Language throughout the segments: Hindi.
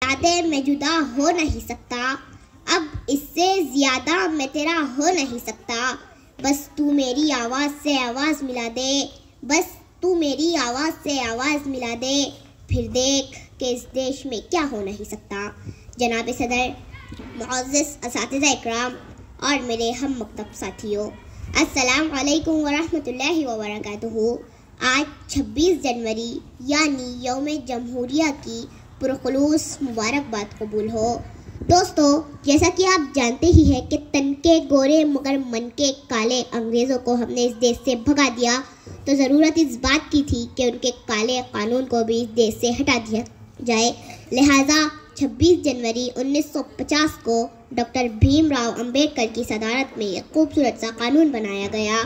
यादें मैं जुदा हो नहीं सकता, अब इससे ज्यादा मैं तेरा हो नहीं सकता। बस तू मेरी आवाज़ से आवाज़ मिला दे, बस तू मेरी आवाज़ से आवाज़ मिला दे, फिर देख कि इस देश में क्या हो नहीं सकता। जनाब सदर, मुअज़्ज़िज़ असातिज़ा इकराम और मेरे हम मकतब साथियों, अस्सलाम वालेकुम वरहमतुल्लाहि वबरकातुहू। आज 26 जनवरी यानी यौम जमहूरिया की पुरखुलूस मुबारकबाद कबूल हो। दोस्तों, जैसा कि आप जानते ही हैं कि तन के गोरे मगर मन के काले अंग्रेज़ों को हमने इस देश से भगा दिया, तो ज़रूरत इस बात की थी कि उनके काले कानून को भी इस देश से हटा दिया जाए। लिहाजा 26 जनवरी 1950 को डॉक्टर भीमराव अंबेडकर की सदारत में एक खूबसूरत सा कानून बनाया गया।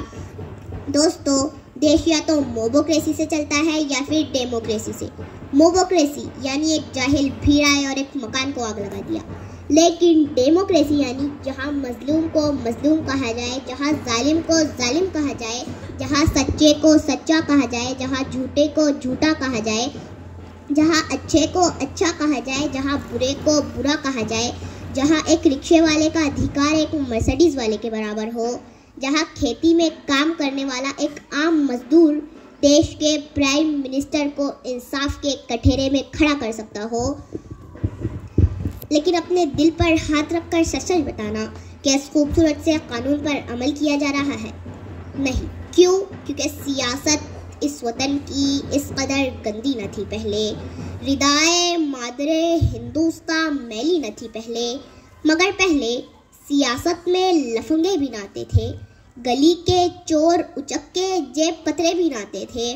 दोस्तों, देश या तो मोबोक्रेसी से चलता है या फिर डेमोक्रेसी से। मोबोक्रेसी यानी एक जाहिल भीड़ आए और एक मकान को आग लगा दिया, लेकिन डेमोक्रेसी यानी जहां मजलूम को मजलूम कहा जाए, जहां जालिम को जालिम कहा जाए, जहां सच्चे को सच्चा कहा जाए, जहां झूठे को झूठा कहा जाए, जहां अच्छे को अच्छा कहा जाए, जहां बुरे को बुरा कहा जाए, जहां एक रिक्शे वाले का अधिकार एक मर्सिडीज वाले के बराबर हो, जहां खेती में काम करने वाला एक आम मजदूर देश के प्राइम मिनिस्टर को इंसाफ के कठेरे में खड़ा कर सकता हो। लेकिन अपने दिल पर हाथ रखकर सच सच बताना कि इस खूबसूरत से कानून पर अमल किया जा रहा है? नहीं। क्यों? क्योंकि सियासत इस वतन की इस कदर गंदी न थी पहले, रिदाए मादरे हिंदुस्तान मैली न थी पहले, मगर पहले सियासत में लफंगे भी नाते थे, गली के चोर उचक्के जेब कतरे भी नाते थे।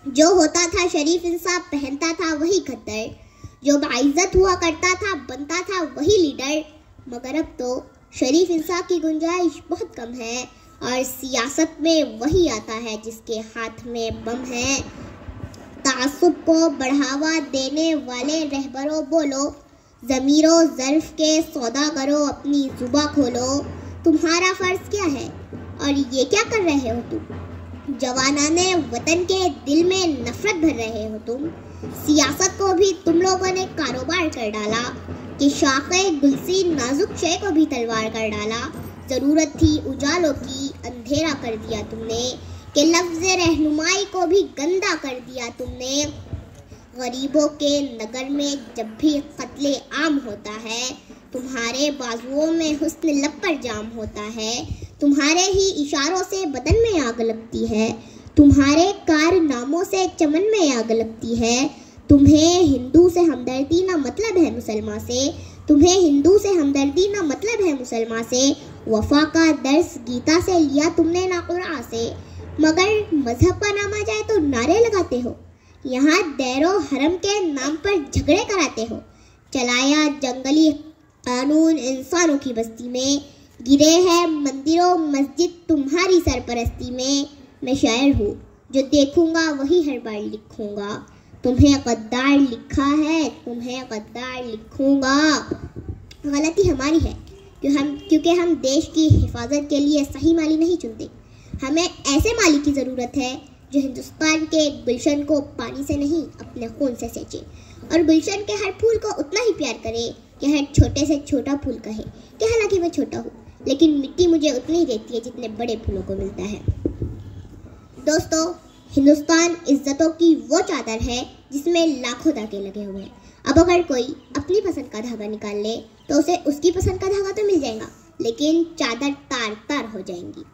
जो होता था शरीफ इंसान पहनता था वही खद्दर, जो बाइज्जत हुआ करता था बनता था वही लीडर। मगर अब तो शरीफ इंसान की गुंजाइश बहुत कम है और सियासत में वही आता है जिसके हाथ में बम है। तासुब को बढ़ावा देने वाले रहबरों बोलो, ज़मीरो ज़र्फ के सौदा करो, अपनी जुबा खोलो। तुम्हारा फ़र्ज़ क्या है और ये क्या कर रहे हो तुम? जवानाने वतन के दिल में नफरत भर रहे हो तुम। सियासत को भी तुम लोगों ने कारोबार कर डाला कि शाखे गुलसी नाजुक शे को भी तलवार कर डाला। ज़रूरत थी उजालों की, अंधेरा कर दिया तुमने, कि लफ्ज़ रहनुमाई को भी गंदा कर दिया तुमने। गरीबों के नगर में जब भी कत्ले आम होता है, तुम्हारे बाजुओं में हुस्न लब पर जाम होता है, तुम्हारे ही इशारों से बदन में आग लगती है, तुम्हारे कारनामों से चमन में आग लगती है। तुम्हें हिंदू से हमदर्दी ना मतलब है मुसलमान से, तुम्हें हिंदू से हमदर्दी ना मतलब है मुसलमान से। वफा का दर्स गीता से लिया तुमने ना कुरान से, मगर मजहब का नाम आ जाए तो नारे लगाते हो। यहाँ दैरो हरम के नाम पर झगड़े कराते हो। चलाया जंगली कानून इंसानों की बस्ती में, गिरे हैं मंदिरों मस्जिद तुम्हारी सरपरस्ती में। मैं शायर हूँ, जो देखूंगा वही हर बार लिखूंगा। तुम्हें गद्दार लिखा है, तुम्हें गद्दार लिखूंगा। गलती हमारी है क्योंकि हम देश की हिफाजत के लिए सही माली नहीं चुनते। हमें ऐसे माली की ज़रूरत है जो हिंदुस्तान के गुलशन को पानी से नहीं अपने खून से सींचे, और गुलशन के हर फूल को उतना ही प्यार करे कि हर छोटे से छोटा फूल कहे कि हालांकि मैं छोटा हूँ, लेकिन मिट्टी मुझे उतनी ही देती है जितने बड़े फूलों को मिलता है। दोस्तों, हिंदुस्तान इज्जतों की वो चादर है जिसमें लाखों धागे लगे हुए हैं। अब अगर कोई अपनी पसंद का धागा निकाल ले तो उसे उसकी पसंद का धागा तो मिल जाएगा, लेकिन चादर तार तार हो जाएंगी।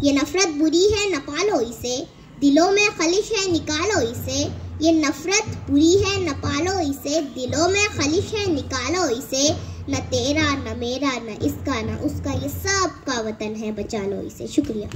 ये नफरत बुरी है न पालो इसे, दिलों में खलिश है निकालो इसे। ये नफरत बुरी है न पालो इसे, दिलों में खलिश है निकालो इसे। न तेरा न मेरा न इसका न उसका, ये सब का वतन है, बचा लो इसे। शुक्रिया।